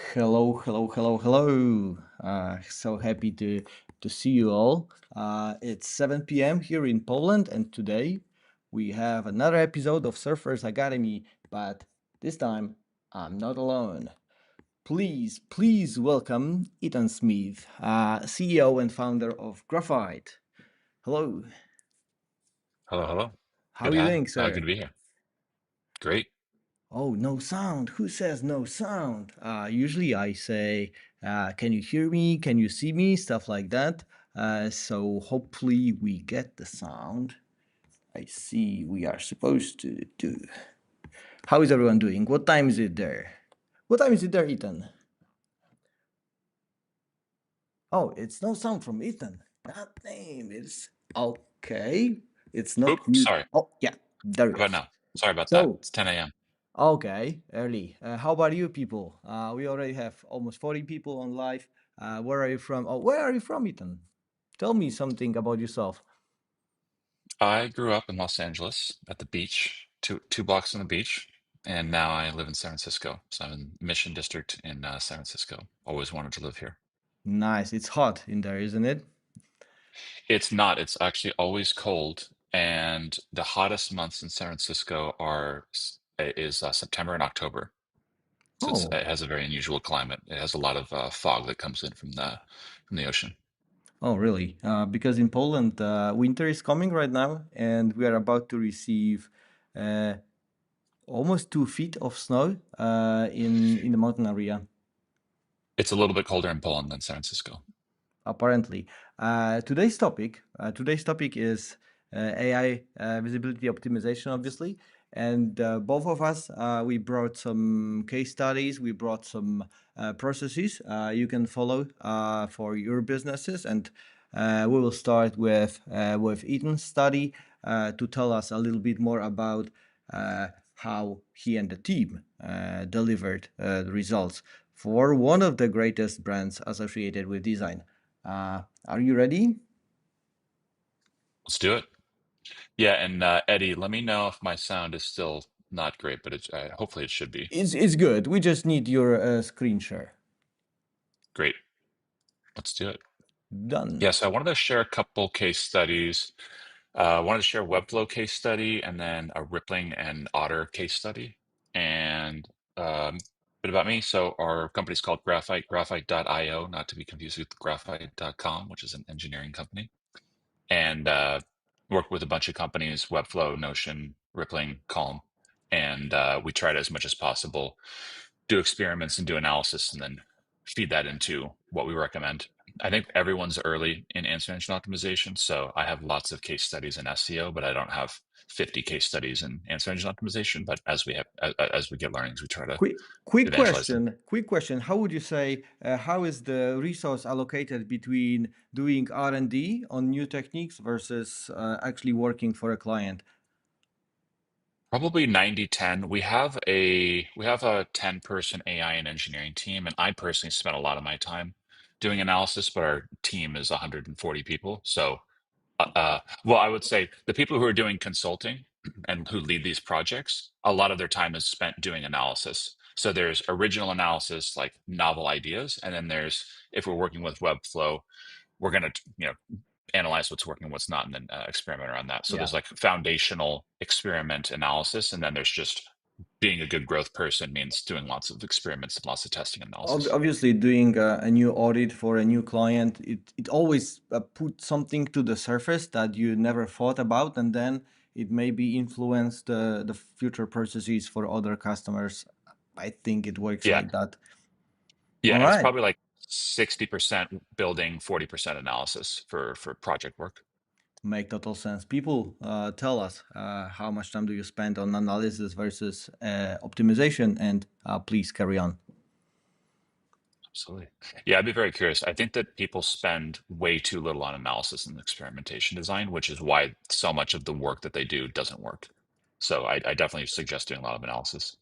Hello, hello, hello, hello. So happy to see you all. It's 7 p.m. here in Poland, and today we have another episode of Surfers Academy, but this time I'm not alone. Please welcome Ethan Smith, CEO and founder of Graphite. Hello, Hello, hello. how are you doing, Good sir? to be here. Great. Oh, no sound. Who says no sound? Usually I say, can you hear me? Can you see me? Stuff like that. So hopefully we get the sound. I see we are supposed to do. How is everyone doing? What time is it there? What time is it there, Ethan? Oh, it's no sound from Ethan. That name is okay. It's Oop, not mute. sorry. Oh, yeah, there How it about is. now? Sorry about that. So It's 10 a.m. okay, early. How about you people? We already have almost 40 people on live. Where are you from? Oh, where are you from, Ethan? Tell me something about yourself. I grew up in Los Angeles at the beach, two blocks from the beach, and now I live in San Francisco. So I'm in Mission District in San Francisco. Always wanted to live here. Nice. It's hot in there, isn't it? It's not. It's actually always cold, and the hottest months in San Francisco is September and October. So Oh, it has a very unusual climate. It has a lot of fog that comes in from the ocean. oh, really? Because in Poland, winter is coming right now, and we are about to receive uh, almost 2 feet of snow in the mountain area. It's a little bit colder in Poland than San Francisco. Apparently. Today's topic is AI visibility optimization, obviously. And both of us, we brought some case studies, we brought some processes you can follow for your businesses. And we will start with Ethan's study to tell us a little bit more about how he and the team delivered the results for one of the greatest brands associated with design. Are you ready? Let's do it. Yeah, and Eddie, let me know if my sound is still not great, but hopefully it should be It's good. We just need your screen share. great. Let's do it. Done. Yeah, so I wanted to share a couple case studies. I wanted to share a Webflow case study and then a Rippling and Otter case study. And a bit about me. So our company's called Graphite, graphite.io, not to be confused with graphite.com, which is an engineering company. And work with a bunch of companies, Webflow, Notion, Rippling, Calm, and we try to, as much as possible, do experiments and do analysis and then feed that into what we recommend. I think everyone's early in answer engine optimization, so I have lots of case studies in SEO, but I don't have 50 case studies in answer engine optimization. But as we get learnings, we try to Quick evangelize them. question. Quick question. How would you say how is the resource allocated between doing R&D on new techniques versus actually working for a client? Probably 90-10. We have a 10-person AI and engineering team, and I personally spent a lot of my time doing analysis, but our team is 140 people. So, well, I would say the people who are doing consulting and who lead these projects, a lot of their time is spent doing analysis. So there's original analysis, like novel ideas, and then there's, if we're working with Webflow, we're going to, analyze what's working, what's not, and then experiment around that. So Yeah. there's like foundational experiment analysis, and then there's just being a good growth person means doing lots of experiments and lots of testing analysis. Obviously, doing a new audit for a new client, it always puts something to the surface that you never thought about, and then it maybe influence the future purchases for other customers. I think it works Yeah, like that. All yeah, it's right, probably like 60% building, 40% analysis for project work. make total sense. People tell us how much time do you spend on analysis versus optimization, and please carry on. Absolutely. Yeah, I'd be very curious. I think that people spend way too little on analysis and experimentation design, which is why so much of the work that they do doesn't work. So I definitely suggest doing a lot of analysis.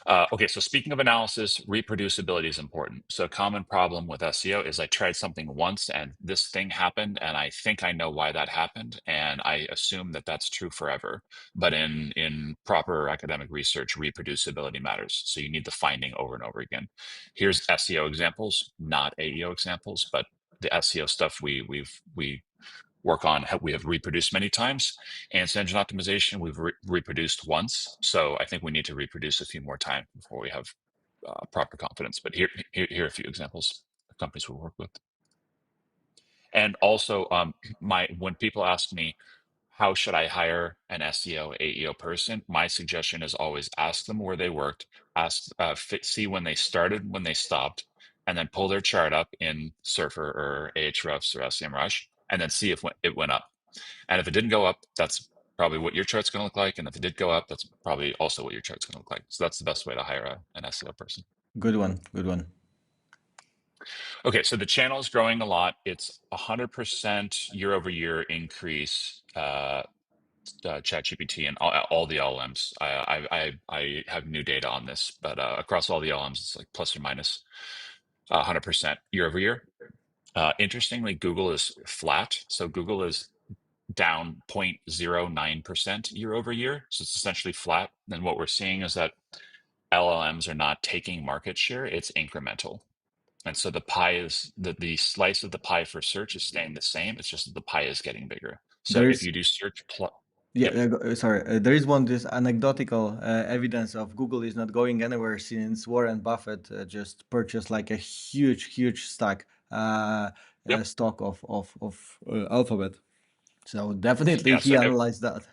Okay, so speaking of analysis, reproducibility is important. So a common problem with SEO is I tried something once and this thing happened, and I think I know why that happened, and I assume that that's true forever. But in proper academic research, reproducibility matters. So you need the finding over and over again. Here's SEO examples, not AEO examples, but the SEO stuff we work on, we have reproduced many times. And search engine optimization, we've reproduced once. So I think we need to reproduce a few more times before we have proper confidence. But here are a few examples of companies we work with. And also, when people ask me, how should I hire an SEO, AEO person? My suggestion is always ask them where they worked, see when they started, when they stopped, and then pull their chart up in Surfer or Ahrefs or SEMrush, and then see if it went up. And if it didn't go up, that's probably what your chart's going to look like. And if it did go up, that's probably also what your chart's going to look like. So that's the best way to hire an SEO person. Good one. Good one. Okay, so the channel is growing a lot. It's 100% year over year increase. ChatGPT and all the LLMs. I have new data on this, but across all the LLMs, it's like plus or minus 100% year over year. Interestingly, Google is flat. So Google is down 0.09% year over year. So it's essentially flat. And what we're seeing is that LLMs are not taking market share, it's incremental. And so the pie is the slice of the pie for search is staying the same. It's just that the pie is getting bigger. So There if is you do search, Yeah, yep, sorry. There is one this anecdotal evidence of Google is not going anywhere since Warren Buffett just purchased like a huge stack yep. stock of Alphabet. So definitely Yeah. he So analyzed that.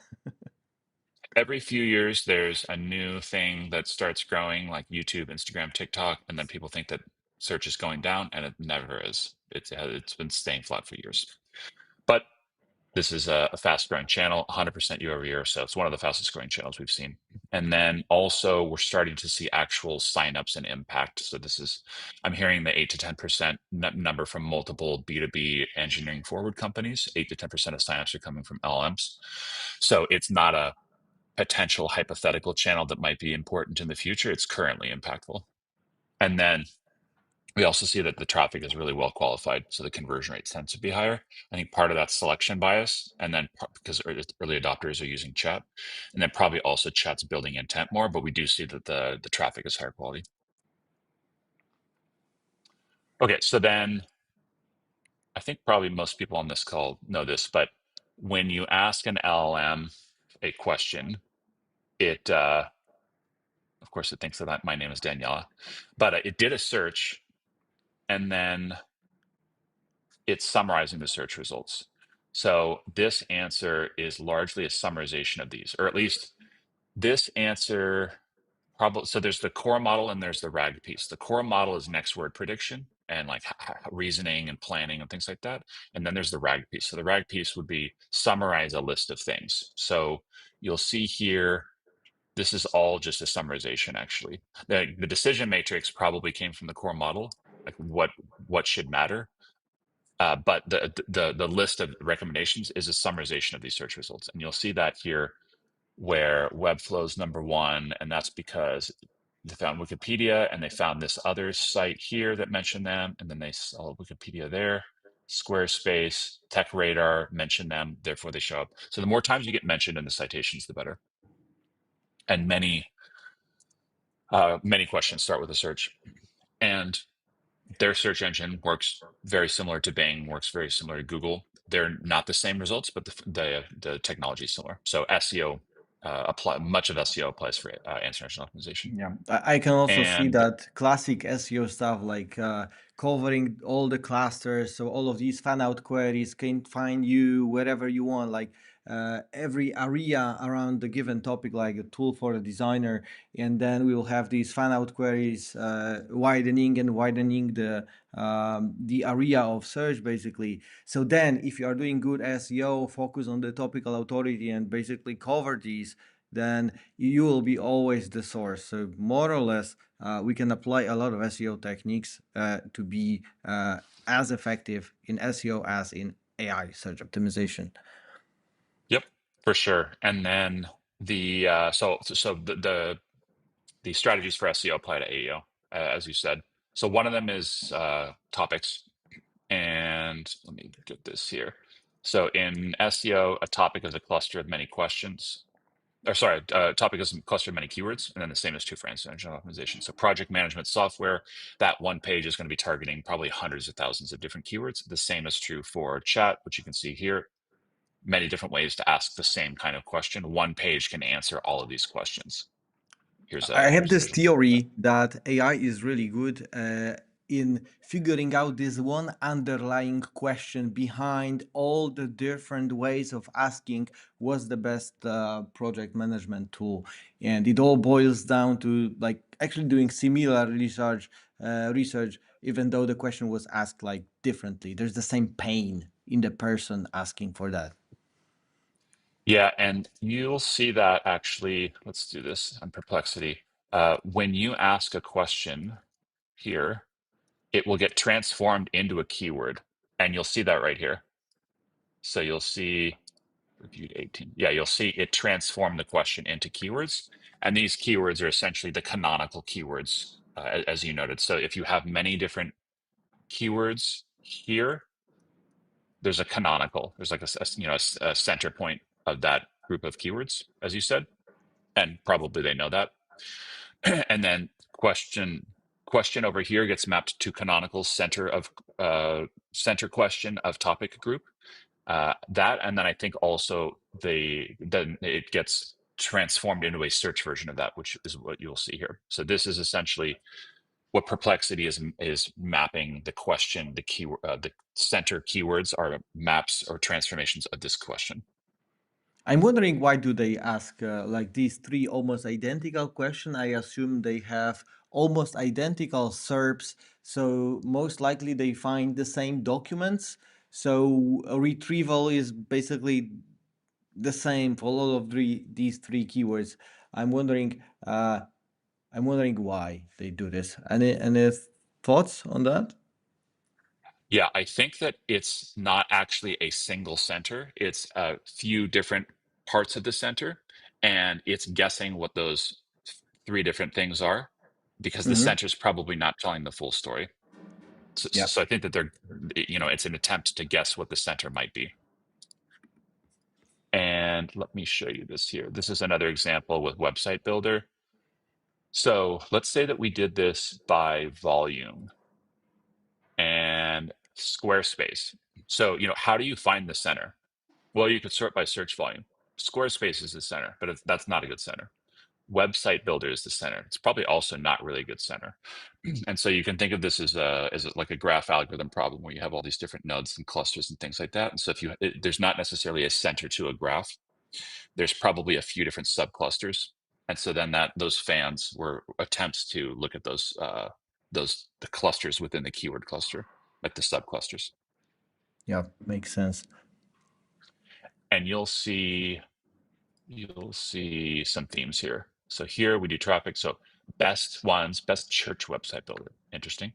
every few years, there's a new thing that starts growing, like YouTube, Instagram, TikTok, and then people think that search is going down, and it never is. It's been staying flat for years. But this is a fast growing channel, 100% year over year. So it's one of the fastest growing channels we've seen. And then also, we're starting to see actual signups and impact. So I'm hearing the 8 to 10% number from multiple B2B engineering forward companies. 8 to 10% of signups are coming from LMs. So it's not a potential hypothetical channel that might be important in the future. It's currently impactful. And then we also see that the traffic is really well qualified, so the conversion rates tend to be higher. I think part of that selection bias, and then because early adopters are using chat, and then probably also chat's building intent more, but we do see that the traffic is higher quality. Okay, so then I think probably most people on this call know this, but when you ask an LLM a question, it of course it thinks that my name is Daniela, but it did a search and then it's summarizing the search results. So this answer is largely a summarization of these, or at least this answer probably. So there's the core model and there's the RAG piece. The core model is next word prediction and like reasoning and planning and things like that. And then there's the RAG piece. So the RAG piece would be summarize a list of things. So you'll see here, this is all just a summarization actually. The decision matrix probably came from the core model, like what should matter. But the list of recommendations is a summarization of these search results, and you'll see that here where Webflow is number one, and that's because they found Wikipedia and they found this other site here that mentioned them, and then they saw Wikipedia there. Squarespace, Tech Radar mentioned them, therefore they show up. So the more times you get mentioned in the citations, the better. And many questions start with a search, and their search engine works very similar to Bing, works very similar to Google. They're not the same results, but the technology is similar. So SEO much of SEO applies for answer engine optimization. Yeah, I can also see And that classic SEO stuff like covering all the clusters, so all of these fan out queries can find you wherever you want, like every area around the given topic, like a tool for the designer, and then we will have these fan out queries widening the area of search basically. So then, if you are doing good SEO, focus on the topical authority and basically cover these, then you will be always the source. So more or less, we can apply a lot of SEO techniques to be as effective in SEO as in AI search optimization. yep, for sure. And then the the strategies for SEO apply to AEO, as you said. So one of them is topics. And let me get this here. So in SEO, a topic is a cluster of many questions. Or sorry, a topic is a cluster of many keywords, and then the same is true for engine optimization. So project management software, that one page is going to be targeting probably hundreds of thousands of different keywords. The same is true for chat, which you can see here. Many different ways to ask the same kind of question. One page can answer all of these questions. I have Here's a this visual of that. theory that AI is really good in figuring out this one underlying question behind all the different ways of asking what's the best project management tool, and it all boils down to like actually doing similar research, even though the question was asked like differently. There's the same pain in the person asking for that. Yeah, and you'll see that actually, let's do this on Perplexity. When you ask a question here, it will get transformed into a keyword, and you'll see that right here. So you'll see reviewed 18. Yeah, you'll see it transform the question into keywords, and these keywords are essentially the canonical keywords, as you noted. So if you have many different keywords here, there's a canonical. There's like a center point of that group of keywords, as you said, and probably they know that. And then question over here gets mapped to canonical center question of topic group. That, and then I think also then it gets transformed into a search version of that, which is what you'll see here. So this is essentially what Perplexity is mapping the question, the center keywords are maps or transformations of this question. I'm wondering why do they ask like these three almost identical questions? I assume they have almost identical SERPs, so most likely they find the same documents. So a retrieval is basically the same for all of these three keywords. I'm wondering, uh, I'm wondering why they do this. Any thoughts on that? Yeah, I think that it's not actually a single center. It's a few different parts of the center, and it's guessing what those three different things are because the Mm-hmm. center is probably not telling the full story. Yeah. So I think that it's an attempt to guess what the center might be. And let me show you this here. This is another example with Website Builder. So let's say that we did this by volume and Squarespace. So, how do you find the center? Well, you could sort by search volume. Squarespace is the center, but that's not a good center. Website Builder is the center. It's probably also not really a good center. And so you can think of this as like a graph algorithm problem where you have all these different nodes and clusters and things like that. And so there's not necessarily a center to a graph. There's probably a few different subclusters. And so then those fans were attempts to look at the clusters within the keyword cluster, like the subclusters. Yeah, makes sense. And you'll see some themes here. So here we do traffic. So best church website builder. Interesting.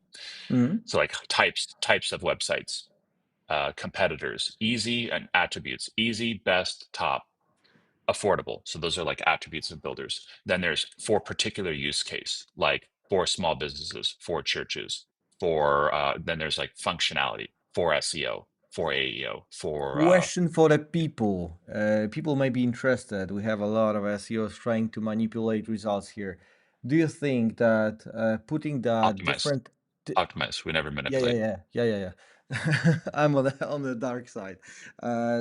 Mm-hmm. So like types of websites, competitors, easy and attributes, easy, best, top, affordable. So those are like attributes of builders. Then there's for particular use case, like for small businesses, for churches, then there's like functionality for SEO, for AEO, for Question for the people. People may be interested. We have a lot of SEOs trying to manipulate results here. Do you think that putting the optimize. different Optimize. We never yeah, yeah, manipulate. yeah. I'm on the dark side.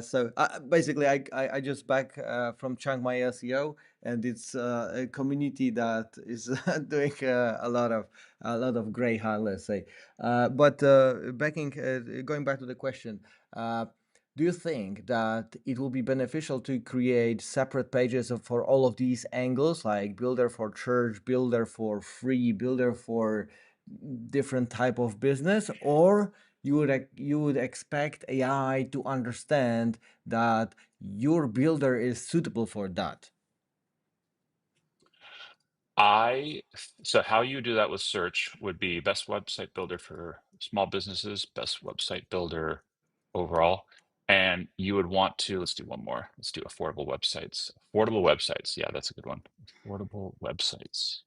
So basically, I just back from Chunk My SEO, and it's a community that is doing a lot of gray hat, let's say. But going back to the question, do you think that it will be beneficial to create separate pages for all of these angles, like builder for church, builder for free, builder for different type of business, or you would expect AI to understand that your builder is suitable for that? So how you do that with search would be best website builder for small businesses, best website builder overall. And you would want to, let's do one more. Let's do affordable websites. Affordable websites. Yeah, that's a good one. Affordable websites.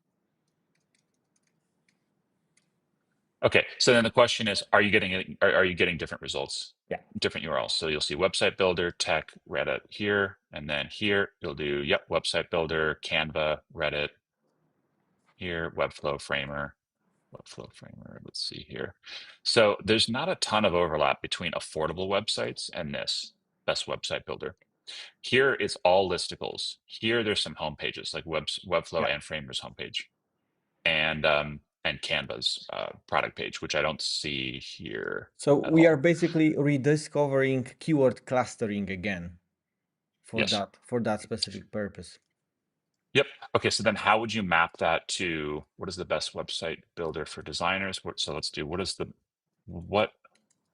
Okay, so then the question is, are you getting are you getting different results, Yeah. different URLs? So you'll see website builder, tech, Reddit here, and then here you'll do, yep, website builder, Canva, Reddit, here, Webflow Framer. Let's see here. So there's not a ton of overlap between affordable websites and this best website builder. Here it's all listicles. Here there's some home pages like Webflow Yeah. and Framer's homepage and Canva's product page, which I don't see here So at we are all. basically rediscovering keyword clustering again Yes. for that specific purpose. Yep. Okay. So then how would you map that to what is the best website builder for designers? So let's do what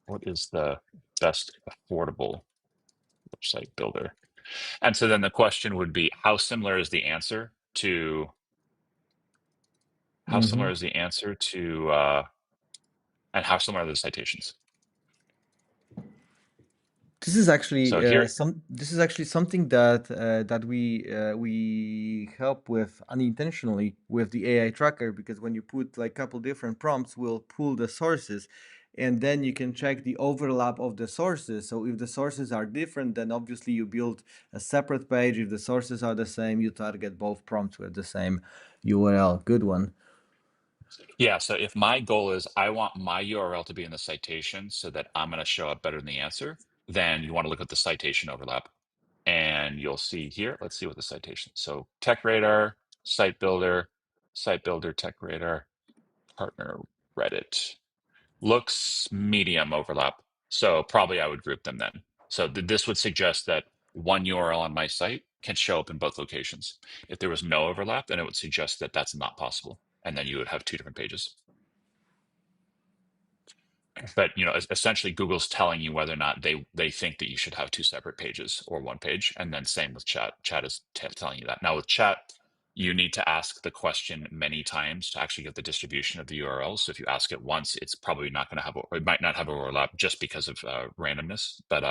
what is the best affordable website builder? And so then the question would be, how Mm-hmm. similar is the answer to and how similar are the citations? So here, This is actually something that we help with unintentionally with the AI tracker, because when you put like couple different prompts, we'll pull the sources, and then you can check the overlap of the sources. So if the sources are different, then obviously you build a separate page. If the sources are the same, you target both prompts with the same URL. Good one. yeah. So if my goal is I want my URL to be in the citation so that I'm going to show up better than the answer, then you want to look at the citation overlap. And you'll see here, let's see what the citation. So Tech Radar, Site Builder, Tech Radar, Partner, Reddit. Looks medium overlap. So probably I would group them then. So this would suggest that one URL on my site can show up in both locations. If there was no overlap, then it would suggest that that's not possible. And then you would have two different pages. But essentially Google's telling you whether or not they think that you should have two separate pages or one page, and then same with chat is telling you that. Now with chat, you need to ask the question many times to actually get the distribution of the URLs. So if you ask it once, it's probably not going to have, or it might not have overlap just because of randomness. But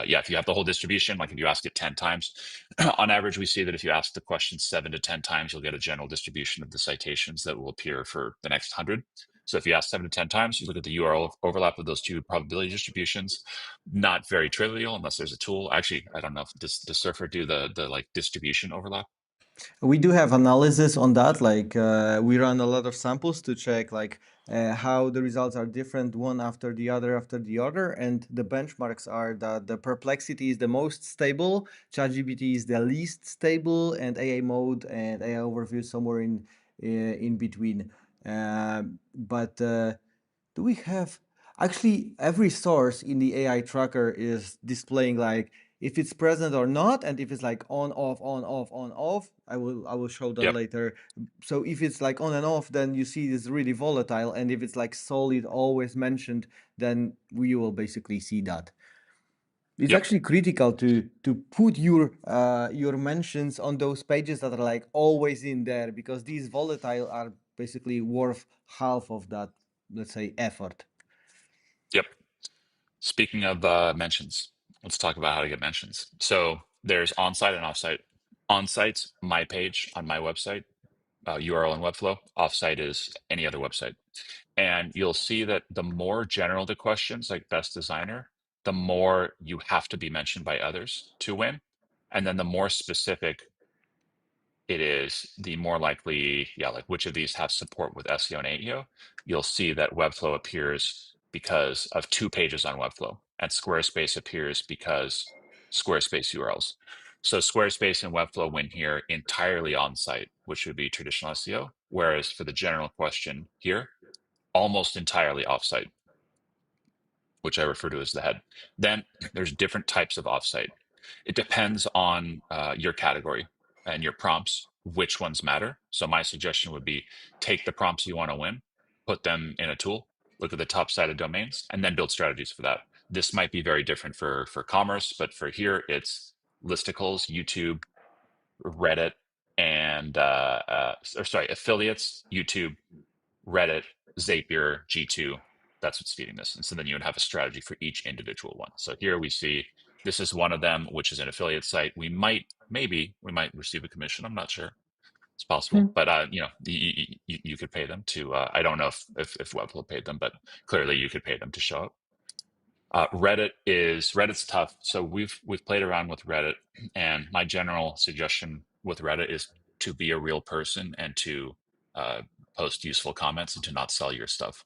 yeah, if you have the whole distribution, like if you ask it 10 times, on average, we see that if you ask the question 7 to 10 times, you'll get a general distribution of the citations that will appear for the next 100. So if you ask 7 to 10 times, you look at the URL overlap of those two probability distributions. Not very trivial unless there's a tool. Actually, I don't know if does Surfer do the like distribution overlap? We do have analysis on that. Like we run a lot of samples to check like how the results are different one after the other, and the benchmarks are that the Perplexity is the most stable, ChatGPT is the least stable, and AI mode and AI overview somewhere in between. But do we have actually every source in the AI tracker is displaying like if it's present or not, and if it's like on off on off on off. I will show that Yep, later. So if it's like on and off, then you see it's really volatile, and if it's like solid always mentioned, then we will basically see that. It's yep, actually critical to put your mentions on those pages that are like always in there, because these volatile are basically worth half of that, let's say, effort. yep. Speaking of mentions, let's talk about how to get mentions. So there's onsite and offsite. Onsite's my page on my website, URL and Webflow. Offsite is any other website. And you'll see that the more general the questions, like best designer, the more you have to be mentioned by others to win. And then the more specific it is, the more likely, yeah, like which of these have support with SEO and AEO. You'll see that Webflow appears because of two pages on Webflow, and Squarespace appears because Squarespace URLs. So Squarespace and Webflow win here entirely on site, which would be traditional SEO, whereas for the general question here, almost entirely offsite, which I refer to as the head. Then there's different types of offsite. It depends on your category and your prompts, which ones matter. So my suggestion would be take the prompts you want to win, put them in a tool, look at the top cited domains, and then build strategies for that. This might be very different for commerce, but for here it's listicles, YouTube, Reddit, and or sorry, affiliates, YouTube, Reddit, Zapier, G2. That's what's feeding this. And so then you would have a strategy for each individual one. So here we see this is one of them, which is an affiliate site. Maybe we might receive a commission. I'm not sure. It's possible, but you could pay them to. I don't know if Webflow paid them, but clearly you could pay them to show up. Reddit's tough. So we've played around with Reddit, and my general suggestion with Reddit is to be a real person and to uh, post useful comments and to not sell your stuff,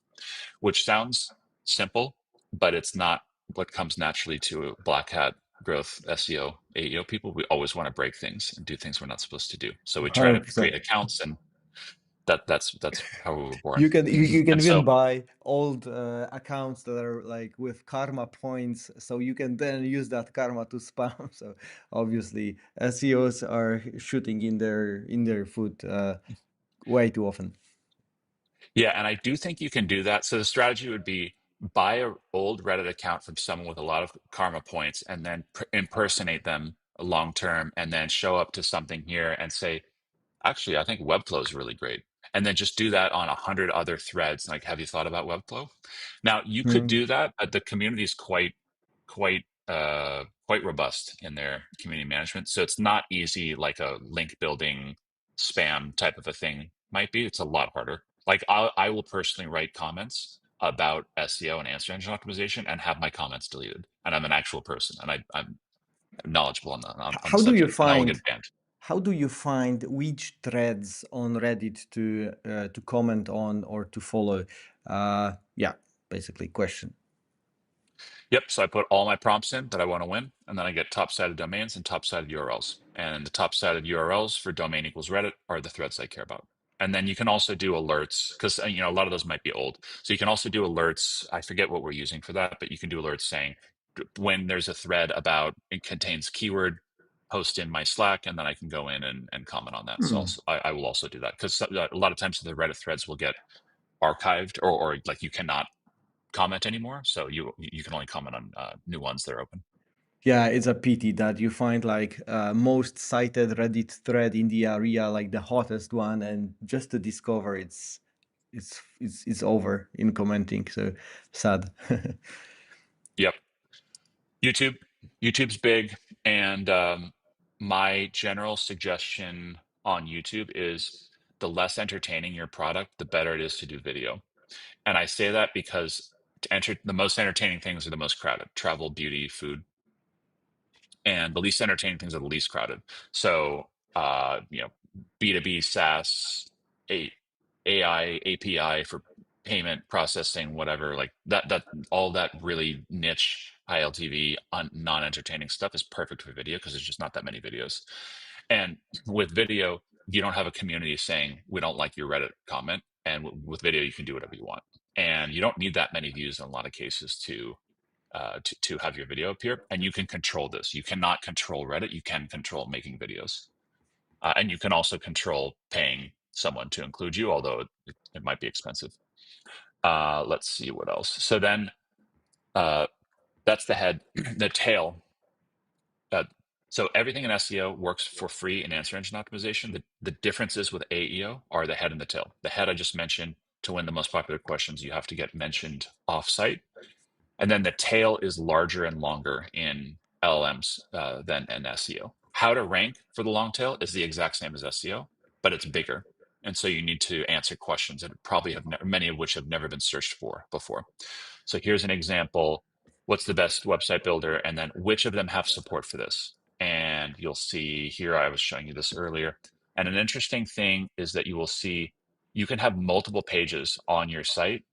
which sounds simple, but it's not what comes naturally to black hat growth SEO AEO people. We always want to break things and do things we're not supposed to do. So we try to create 100%. accounts, and that's how we were born. You can And even so buy old accounts that are like with karma points, so you can then use that karma to spam. So obviously, SEOs are shooting in their foot way too often. yeah, and I do think you can do that. So the strategy would be buy an old Reddit account from someone with a lot of karma points and then impersonate them long term and then show up to something here and say, actually, I think Webflow is really great. And then just do that on 100 other threads. Like, have you thought about Webflow? Now, you could Hmm. do that, but the community is quite robust in their community management. So it's not easy like a link building spam type of a thing might be. It's a lot harder. Like I will personally write comments about SEO and answer engine optimization and have my comments deleted. And I'm an actual person and I'm knowledgeable on the How do you subject, and I will find get banned. how do you find which threads on Reddit to comment on or to follow? Yeah, basically question. Yep. So I put all my prompts in that I want to win, and then I get top-sided domains and top-sided URLs. And the top-sided URLs for domain equals Reddit are the threads I care about. And then you can also do alerts because a lot of those might be old. So you can also do alerts. I forget what we're using for that, but you can do alerts saying when there's a thread about it contains keyword, post in my Slack, and then I can go in and comment on that. So Hmm. I will also do that because a lot of times the Reddit threads will get archived or like you cannot comment anymore. So you can only comment on new ones that are open. Yeah, it's a pity that you find like most cited Reddit thread in the area, like the hottest one, and just to discover it's over in commenting. So sad. Yep. YouTube. YouTube's big, and my general suggestion on YouTube is the less entertaining your product, the better it is to do video. And I say that because the most entertaining things are the most crowded: travel, beauty, food. And the least entertaining things are the least crowded. So, B2B SaaS, a AI API for payment processing, whatever, like that all that really niche high LTV non-entertaining stuff is perfect for video because there's just not that many videos. And with video, you don't have a community saying we don't like your Reddit comment. And with video, you can do whatever you want. And you don't need that many views in a lot of cases to have your video appear. And you can control this. You cannot control Reddit. You can control making videos. And you can also control paying someone to include you, although it might be expensive. Let's see what else. So then uh, that's the head. The tail. Uh, so everything in SEO works for free in answer engine optimization. The differences with AEO are the head and the tail. The head I just mentioned, to win the most popular questions, you have to get mentioned off-site. And then the tail is larger and longer in LLMs than in SEO. How to rank for the long tail is the exact same as SEO, but it's bigger. And so you need to answer questions that probably many of which have never been searched for before. So here's an example. What's the best website builder? And then which of them have support for this? And you'll see here, I was showing you this earlier. And an interesting thing is that you will see you can have multiple pages on your site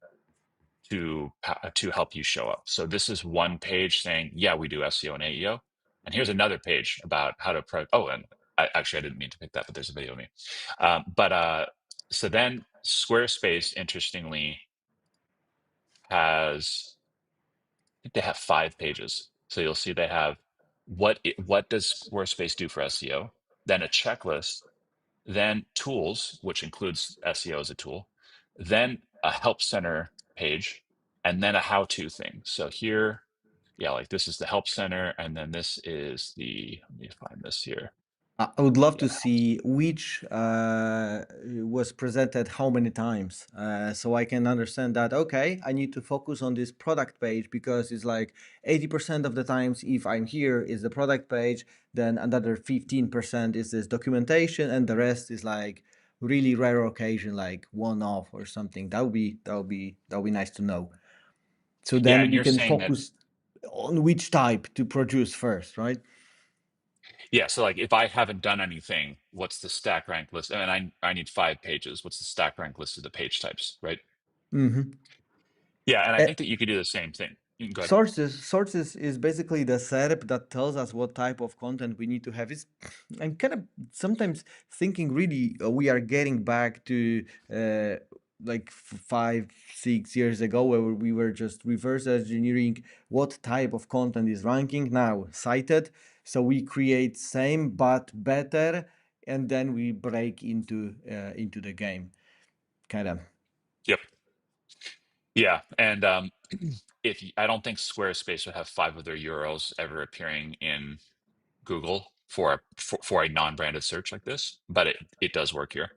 to help you show up. So this is one page saying, yeah, we do SEO and AEO. And here's another page about how to approach. Oh, and I didn't mean to pick that, but there's a video of me. So then Squarespace, interestingly, has, I think they have 5 pages. So you'll see they have what does Squarespace do for SEO, then a checklist, then tools, which includes SEO as a tool, then a help center page, and then a how-to thing. So here, yeah, like this is the help center, and then this is let me find this here. I would love Yeah. to see which was presented how many times, so I can understand that. Okay, I need to focus on this product page because it's like 80% of the times if I'm here is the product page, then another 15% is this documentation, and the rest is like really rare occasion, like one off or something. That would be nice to know. So Yeah, then and we you're can saying that, focus on which type to produce first, right? yeah, so like if I haven't done anything, what's the stack rank list? And I need 5 pages. What's the stack rank list of the page types, right? Mm-hmm. Yeah, and I think that you could do the same thing. You can go ahead. Sources is basically the setup that tells us what type of content we need to have. Is I'm kind of sometimes thinking really we are getting back to like 5, 6 years ago where we were just reverse engineering what type of content is ranking now cited. So we create same but better, and then we break into the game, kind of. Yep. Yeah, and I don't think Squarespace would have 5 of their URLs ever appearing in Google for a non-branded search like this, but it does work here.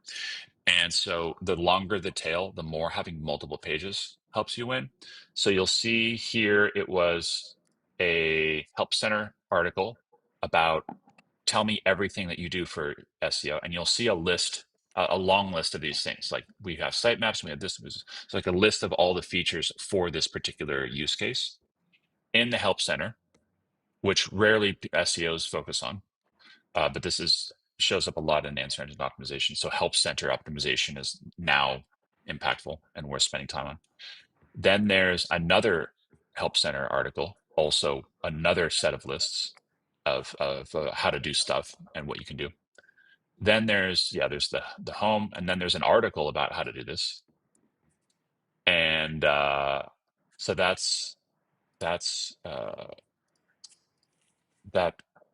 And so the longer the tail, the more having multiple pages helps you win. So you'll see here it was a Help Center article about tell me everything that you do for SEO, and you'll see a list, a long list of these things. Like we have sitemaps, and we have this. It's like a list of all the features for this particular use case in the Help Center, which rarely SEOs focus on, but this is shows up a lot in answer engine optimization. So Help Center optimization is now impactful and worth spending time on. Then there's another Help Center article, also another set of lists of how to do stuff and what you can do. Then there's the home, and then there's an article about how to do this. And so that's that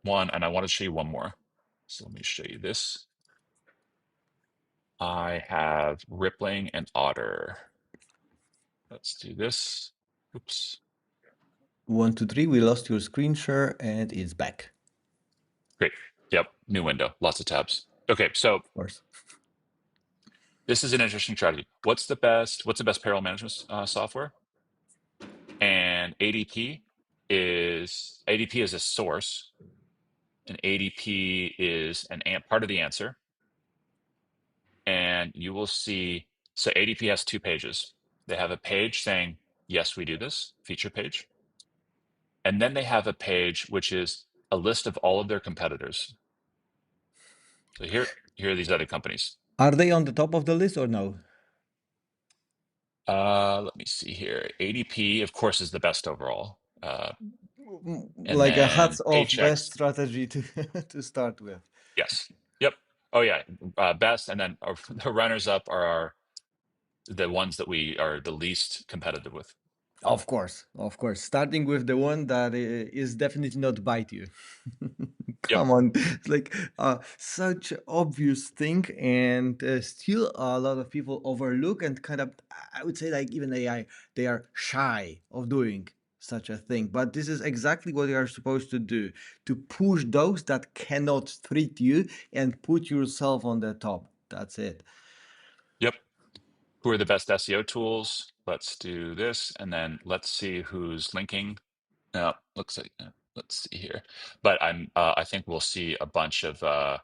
one. And I want to show you one more. So let me show you this. I have Rippling and Otter. Let's do this. Oops. 1, 2, 3. We lost your screen share, and it's back. Great. Yep. New window. Lots of tabs. Okay. So Of course. this is an interesting strategy. What's the best payroll management software? And ADP is a source, and ADP is part of the answer. And you will see, so ADP has 2 pages. They have a page saying, yes, we do this, feature page. And then they have a page which is a list of all of their competitors. So here are these other companies. Are they on the top of the list or no? Let me see here. ADP, of course, is the best overall. And Like a hats then off best Paychex, strategy to to start with. yes. Yep. Oh yeah, best. And then the runners up are the ones that we are the least competitive with. Of course, of course. Starting with the one that is definitely not bite you. Yep. Come on, it's like such obvious thing, and still a lot of people overlook and kind of, I would say, like even AI, they are shy of doing such a thing. But this is exactly what they are supposed to do, to push those that cannot treat you and put yourself on the top. That's it. Yep. Who are the best SEO tools? Let's do this, and then let's see who's linking. Looks like let's see here. But I think we'll see a bunch of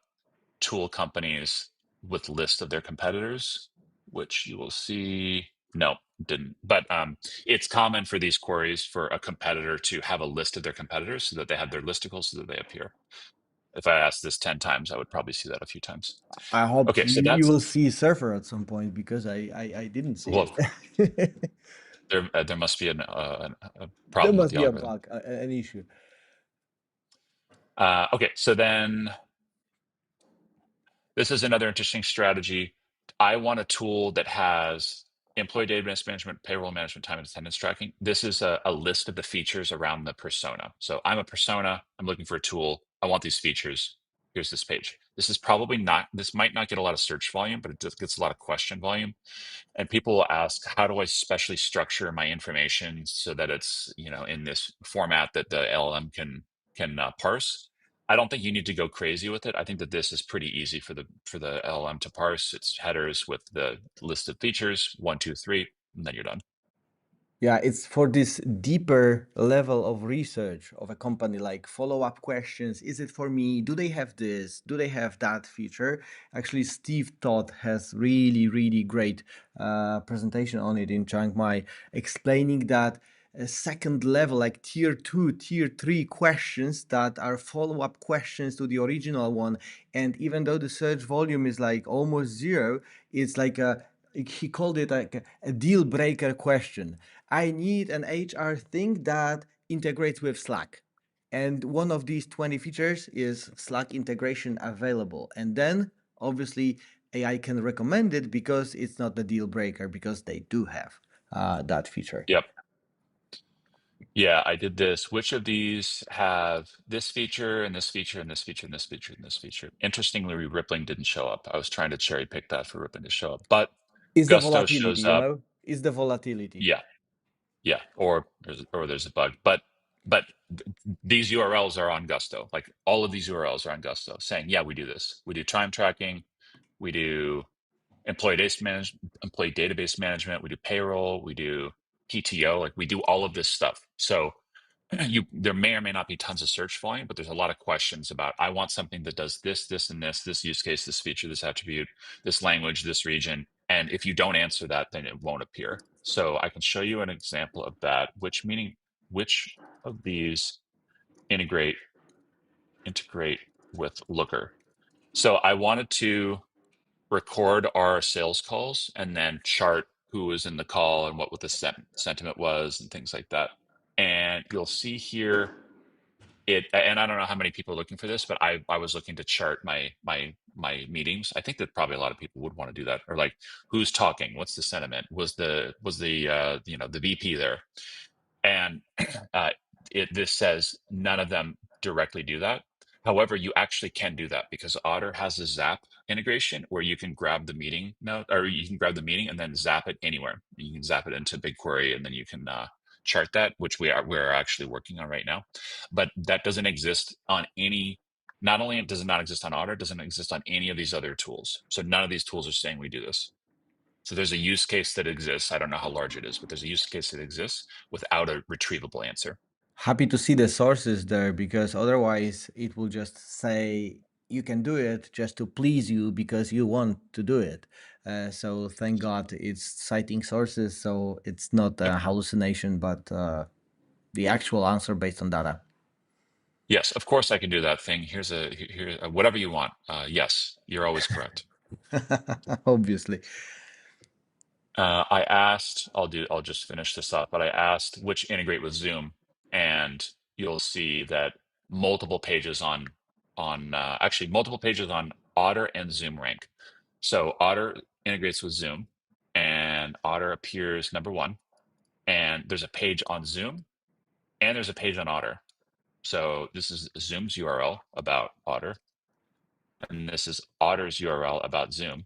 tool companies with list of their competitors, which you will see. No, didn't. But it's common for these queries for a competitor to have a list of their competitors so that they have their listicles so that they appear. If I asked this 10 times, I would probably see that a few times. I hope Okay, so you that's, will see Surfer at some point because I didn't see well, it. there must be a There problem with must the be a algorithm. bug, an issue. Okay, so then this is another interesting strategy. I want a tool that has employee database management, payroll management, time and attendance tracking. This is a list of the features around the persona. So I'm a persona. I'm looking for a tool. I want these features. Here's this page. This might not get a lot of search volume, but it just gets a lot of question volume. And people will ask, how do I specially structure my information so that it's, in this format that the LLM can parse? I don't think you need to go crazy with it. I think that this is pretty easy for the LLM to parse its headers with the list of features, one, two, three, and then you're done. Yeah, it's for this deeper level of research of a company, like follow-up questions. Is it for me? Do they have this? Do they have that feature? Actually, Steve Todd has really, really great presentation on it in Chiang Mai, explaining that a second level, like tier two, tier three questions that are follow-up questions to the original one. And even though the search volume is like almost zero, it's like he called it like a deal breaker question. I need an HR thing that integrates with Slack. And one of these 20 features is Slack integration available. And then obviously AI can recommend it because it's not the deal breaker because they do have that feature. Yep. Yeah, I did this. Which of these have this feature and this feature and this feature and this feature and this feature? Interestingly, Rippling didn't show up. I was trying to cherry pick that for Rippling to show up, but Is the Gusto volatility, shows up. Is the volatility. Yeah, yeah, or there's a bug. But these URLs are on Gusto. Like all of these URLs are on Gusto, saying, yeah, we do this. We do time tracking. We do employee database management. We do payroll. We do PTO. Like we do all of this stuff. So there may or may not be tons of search volume, but there's a lot of questions about I want something that does this, this, and this use case, this feature, this attribute, this language, this region. And if you don't answer that, then it won't appear. So I can show you an example of that, which of these integrate integrate with Looker. So I wanted to record our sales calls and then chart who was in the call and what the sentiment was and things like that. And you'll see here and I don't know how many people are looking for this, but I was looking to chart my meetings. I think that probably a lot of people would want to do that, or like who's talking, what's the sentiment, was the the VP there, and uh, this says none of them directly do that. However, you actually can do that because Otter has a Zap integration where you can grab the meeting note, or you can grab the meeting and then zap it anywhere. You can zap it into BigQuery, and then you can chart that, which we're actually working on right now. But that doesn't exist on any. Not only does it not exist on Otter, it doesn't exist on any of these other tools. So none of these tools are saying we do this. So there's a use case that exists. I don't know how large it is, but there's a use case that exists without a retrievable answer. Happy to see the sources there because otherwise it will just say you can do it just to please you because you want to do it. So thank God it's citing sources, so it's not Yep. a hallucination, but the actual answer based on data. Yes, of course I can do that thing. Here, whatever you want. Yes, you're always correct. Obviously. I asked, I'll just finish this up, but I asked which integrate with Zoom, and you'll see that multiple pages on actually multiple pages on Otter and Zoom rank. So Otter integrates with Zoom, and Otter appears number one, and there's a page on Zoom, and there's a page on Otter. So this is Zoom's URL about Otter, and this is Otter's URL about Zoom,